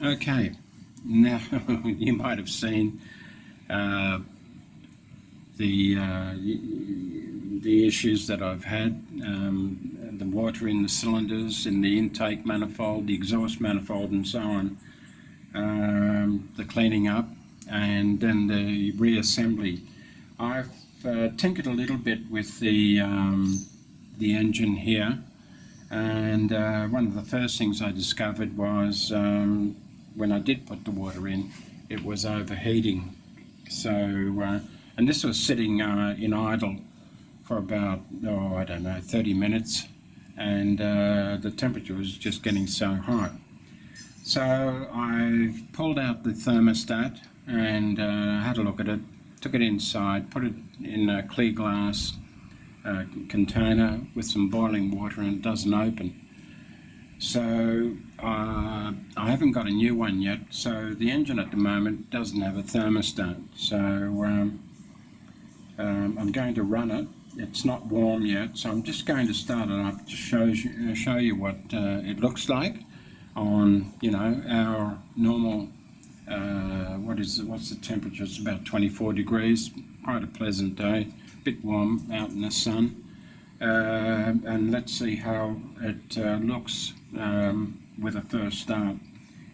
Okay, now you might have seen uh, the issues that I've had, the water in the cylinders, in the intake manifold, the exhaust manifold and so on, the cleaning up and then the reassembly. I've tinkered a little bit with the engine here, and one of the first things I discovered was when I did put the water in, it was overheating. So, and this was sitting in idle for about, I don't know, 30 minutes, and the temperature was just getting so hot. So I pulled out the thermostat and had a look at it, took it inside, put it in a clear glass container with some boiling water, and it doesn't open. So I haven't got a new one yet, so the engine at the moment doesn't have a thermostat. So I'm going to run it. It's not warm yet, so I'm just going to start it up to show you what it looks like on, our normal, what's the temperature? It's about 24 degrees, quite a pleasant day, a bit warm out in the sun. And let's see how it looks with a first start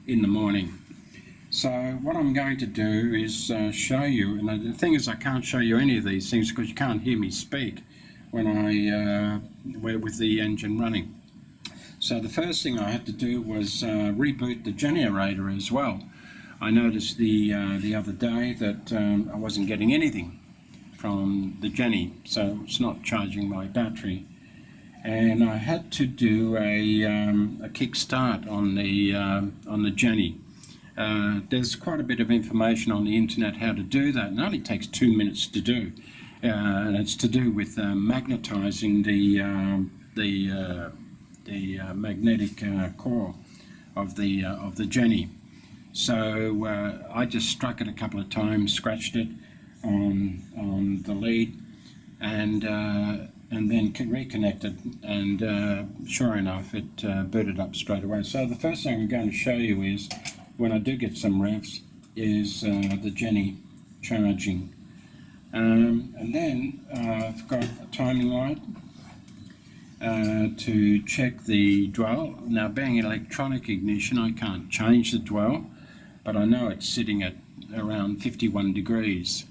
in the morning. So what I'm going to do is show you, and the thing is I can't show you any of these things because you can't hear me speak when we're with the engine running. So the first thing I had to do was reboot the generator as well. I noticed the other day that I wasn't getting anything from the Jenny, so it's not charging my battery, and I had to do a kick start on the Jenny. There's quite a bit of information on the internet how to do that, and it only takes 2 minutes to do, and it's to do with magnetizing the magnetic core of the Jenny. So I just struck it a couple of times, scratched it on the lead, and then reconnected, and sure enough it booted up straight away. So the first thing I'm going to show you is, when I do get some revs, is the Jenny charging, and then I've got a timing light to check the dwell. Now, being electronic ignition, I can't change the dwell, but I know it's sitting at around 51 degrees.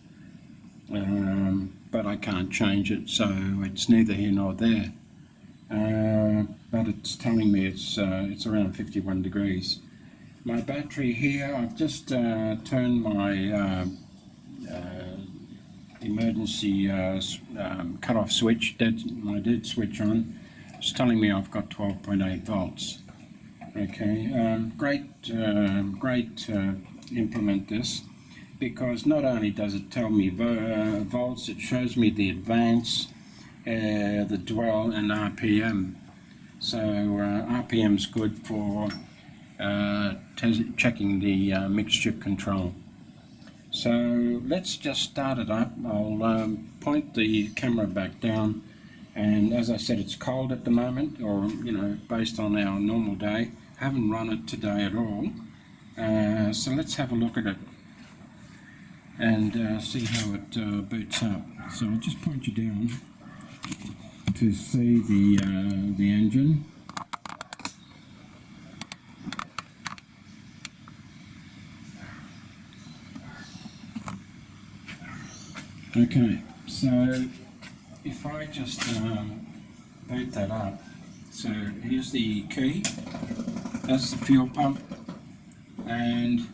But I can't change it, so it's neither here nor there. But it's telling me it's around 51 degrees. My battery here, I've just turned my emergency cut-off switch, my dead switch on. It's telling me I've got 12.8 volts. Okay, great implement this, because not only does it tell me volts, it shows me the advance, the dwell, and RPM. So RPM's good for checking the mixture control. So let's just start it up. I'll point the camera back down, and as I said, it's cold at the moment, or based on our normal day. I haven't run it today at all. So let's have a look at it and see how it boots up. So I'll just point you down to see the engine. Okay, so if I just boot that up, so here's the key, that's the fuel pump, and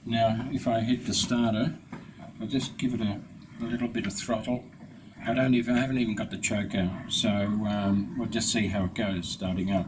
now if I hit the starter, I'll just give it a little bit of throttle. I haven't even got the choke out, so we'll just see how it goes starting up.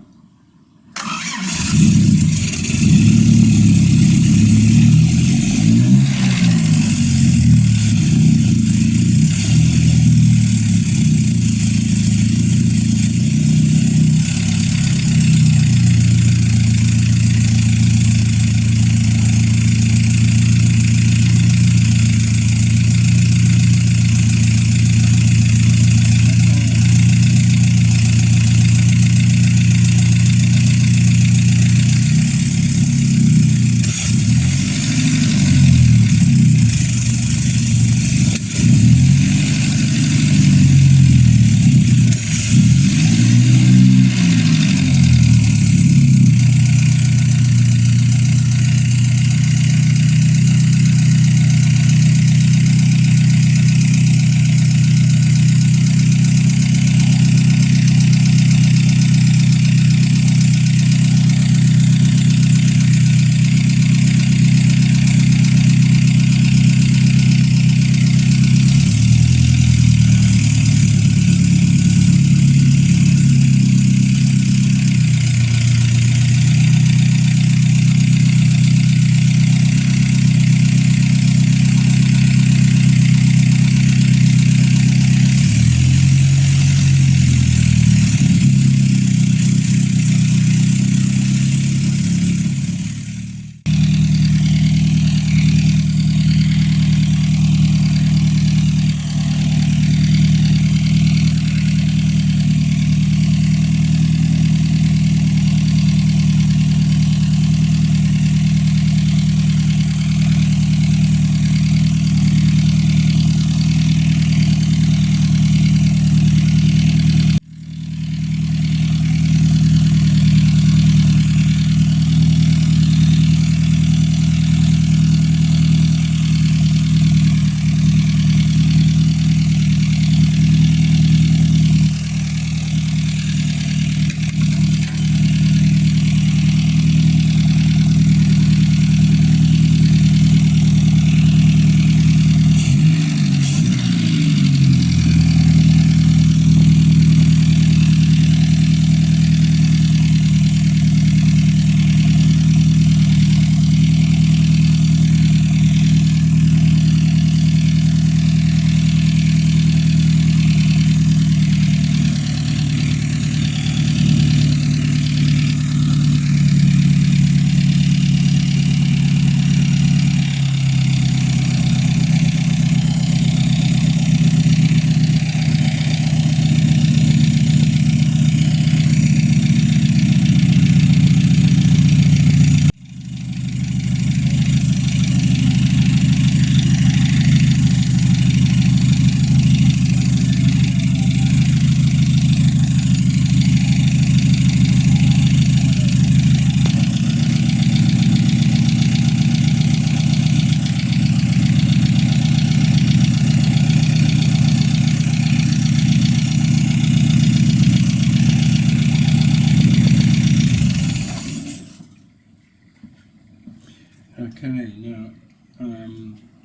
Okay, now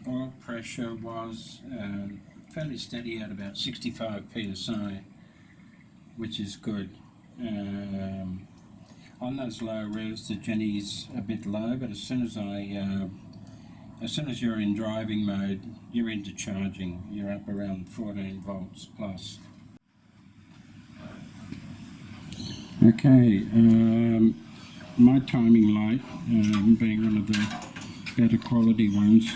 oil pressure was fairly steady at about 65 psi, which is good. On those low revs, the Jenny's a bit low, but as soon as you're in driving mode, you're into charging. You're up around 14 volts plus. Okay, my timing light, being one of the better quality ones,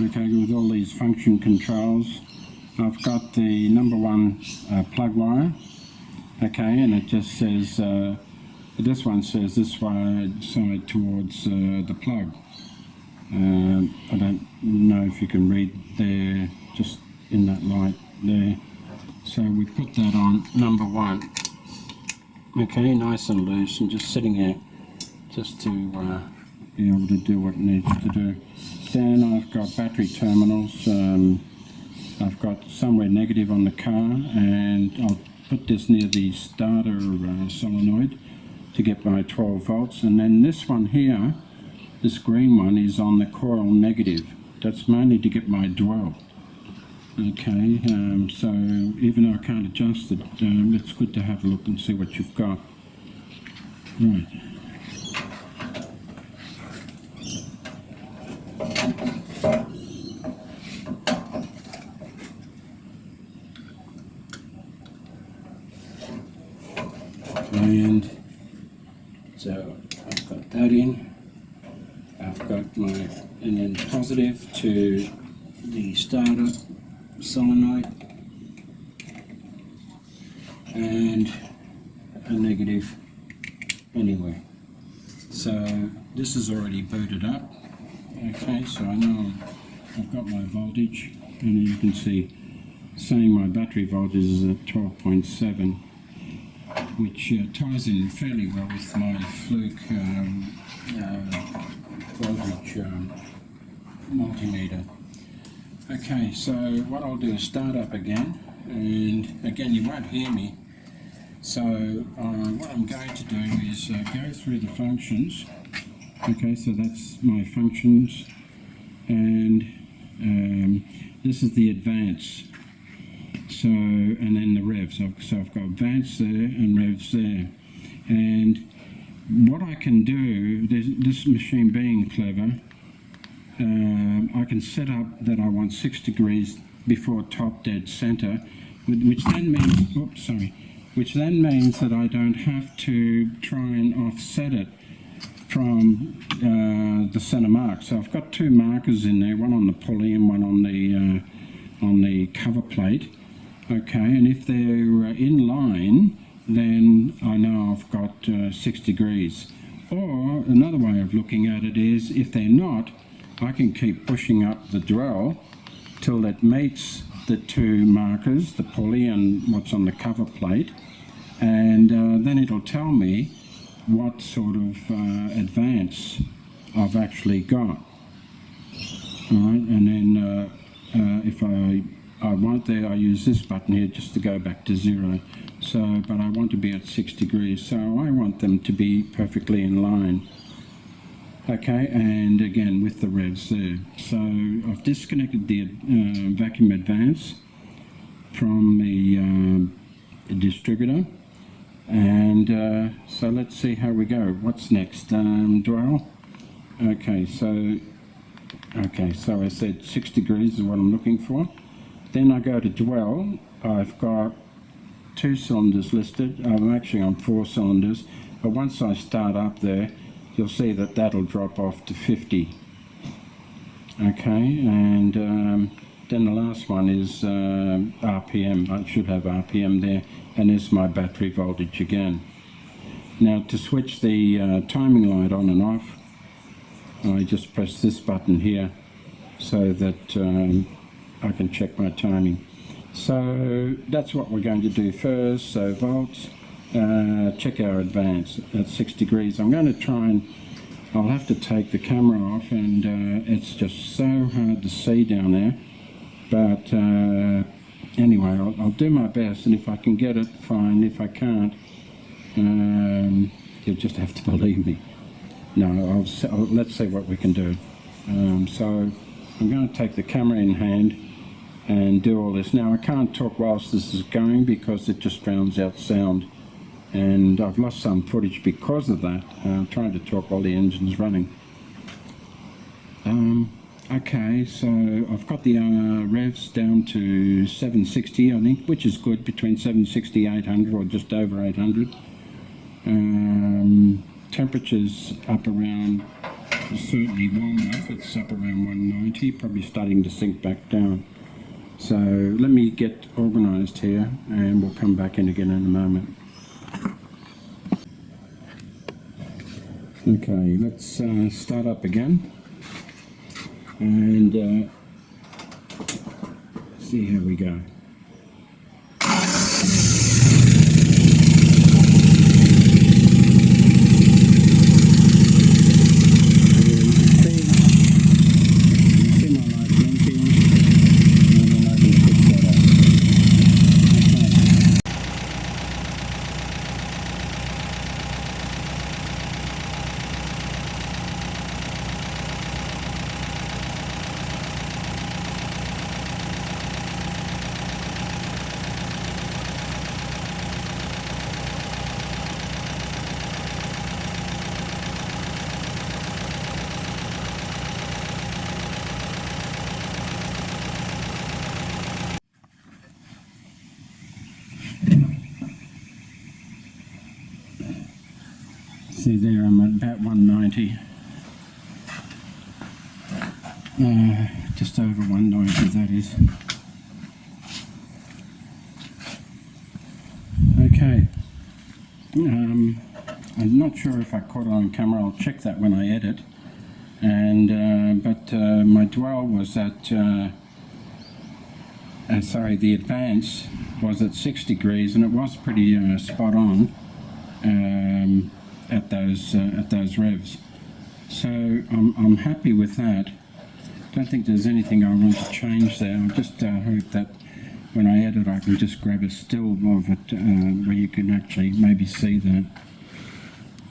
okay, with all these function controls. I've got the number one plug wire, okay, and it just says, this one says this side towards the plug. I don't know if you can read there, just in that light there. So we put that on number one. Okay, nice and loose, and just sitting here, just to be able to do what it needs to do. Then I've got battery terminals. I've got somewhere negative on the car, and I'll put this near the starter solenoid to get my 12 volts. And then this one here, this green one, is on the coil negative. That's mainly to get my dwell. Okay, so even though I can't adjust it, it's good to have a look and see what you've got. Right. And so I've got that in. I've got my, and then positive to the starter solenoid, and a negative anyway. So this is already booted up. Okay, so I know I've got my voltage, and you can see saying my battery voltage is at 12.7, which ties in fairly well with my fluke voltage multimeter. Okay, so what I'll do is start up again, and again you won't hear me. So what I'm going to do is go through the functions. Okay, so that's my functions, and this is the advance. So, and then the revs. So I've got advance there and revs there. And what I can do, this machine being clever, I can set up that I want 6 degrees before top dead center, which then means that I don't have to try and offset it from the center mark. So I've got two markers in there, one on the pulley and one on the cover plate. Okay, and if they're in line, then I know I've got 6 degrees. Or another way of looking at it is, if they're not, I can keep pushing up the dwell till it meets the two markers, the pulley and what's on the cover plate, and then it'll tell me what sort of advance I've actually got. Alright, and then if I want there, I use this button here just to go back to 0. So, but I want to be at 6 degrees, so I want them to be perfectly in line. Okay, and again with the revs there. So I've disconnected the vacuum advance from the distributor, and so let's see how we go. What's next? Dwell. Okay, so I said 6 degrees is what I'm looking for. Then I go to dwell. I've got 2 cylinders listed. I'm actually on 4 cylinders, but once I start up there, you'll see that that'll drop off to 50. Okay, and then the last one is RPM. I should have RPM there, and there's my battery voltage again. Now to switch the timing light on and off, I just press this button here so that I can check my timing. So that's what we're going to do first. So volts, check our advance at 6 degrees. I'm going to try and, I'll have to take the camera off, and it's just so hard to see down there, but anyway, I'll do my best, and if I can get it, fine. If I can't, you'll just have to believe me. No, let's see what we can do. So I'm going to take the camera in hand and do all this. Now I can't talk whilst this is going because it just drowns out sound, and I've lost some footage because of that. I'm trying to talk while the engine's running. Okay, so I've got the revs down to 760, I think, which is good, between 760 800 or just over 800. Temperatures up around, certainly warm enough, it's up around 190, probably starting to sink back down. So let me get organised here and we'll come back in again in a moment. Okay, let's start up again and see how we go. See there, I'm at about 190, just over 190 that is. Okay, I'm not sure if I caught it on camera. I'll check that when I edit. And but my dwell was at the advance was at 6 degrees, and it was pretty spot on at those revs. So I'm happy with that. Don't think there's anything I want to change there. I just hope that when I edit I can just grab a still of it where you can actually maybe see that.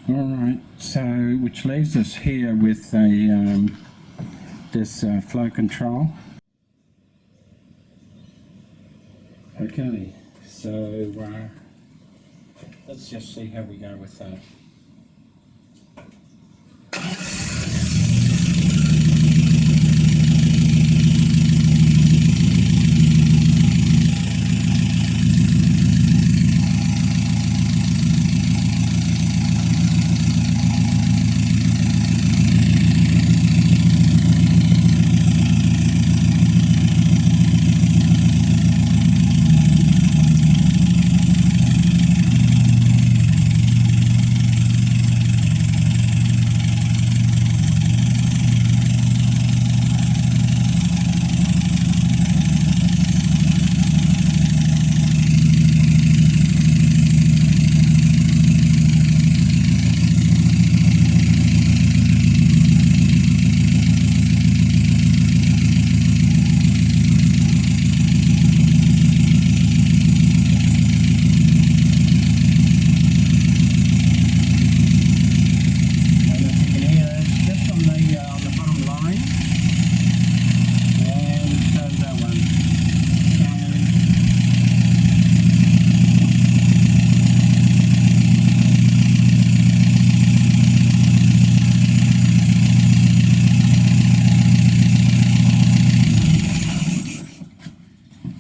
Alright, so which leaves us here with this flow control. Okay, so let's just see how we go with that.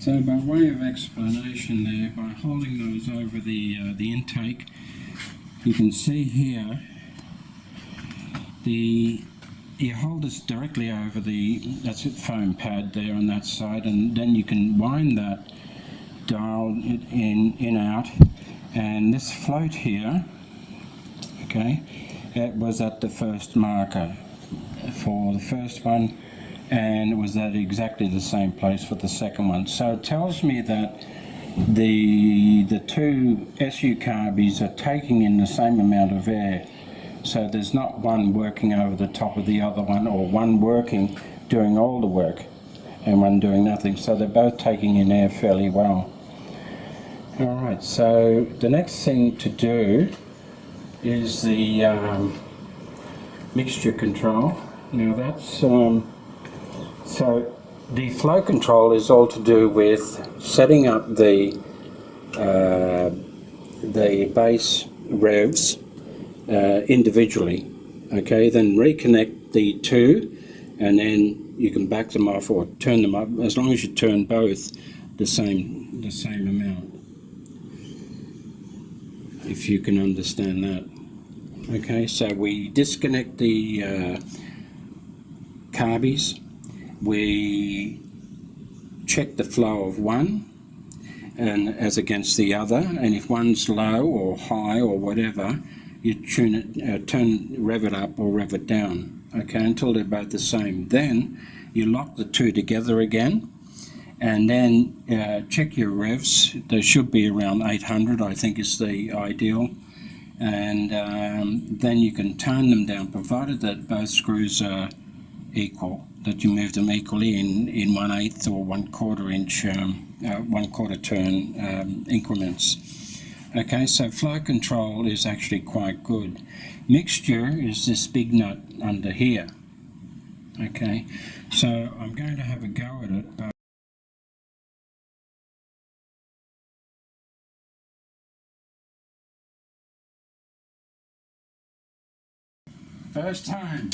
So by way of explanation there, by holding those over the intake, you can see here you hold this directly over that's it, foam pad there on that side, and then you can wind that dial in out, and this float here, okay, it was at the first marker for the first one, and it was at exactly the same place for the second one. So it tells me that the two SU carbies are taking in the same amount of air. So there's not one working over the top of the other one, or one working doing all the work and one doing nothing. So they're both taking in air fairly well. Alright, so the next thing to do is mixture control. Now that's so the flow control is all to do with setting up the base revs individually. Okay, then reconnect the two, and then you can back them off or turn them up as long as you turn both the same amount. If you can understand that. Okay, so we disconnect the carbies, we check the flow of one and as against the other, and if one's low or high or whatever, you tune it, rev it up or rev it down, okay, until they're both the same. Then you lock the two together again, and then check your revs. They should be around 800, I think is the ideal. And then you can tone them down, provided that both screws are equal, that you move them equally in 1/8 or 1/4 inch, 1/4 turn increments. Okay, so flow control is actually quite good. Mixture is this big nut under here. Okay, so I'm going to have a go at it. First time.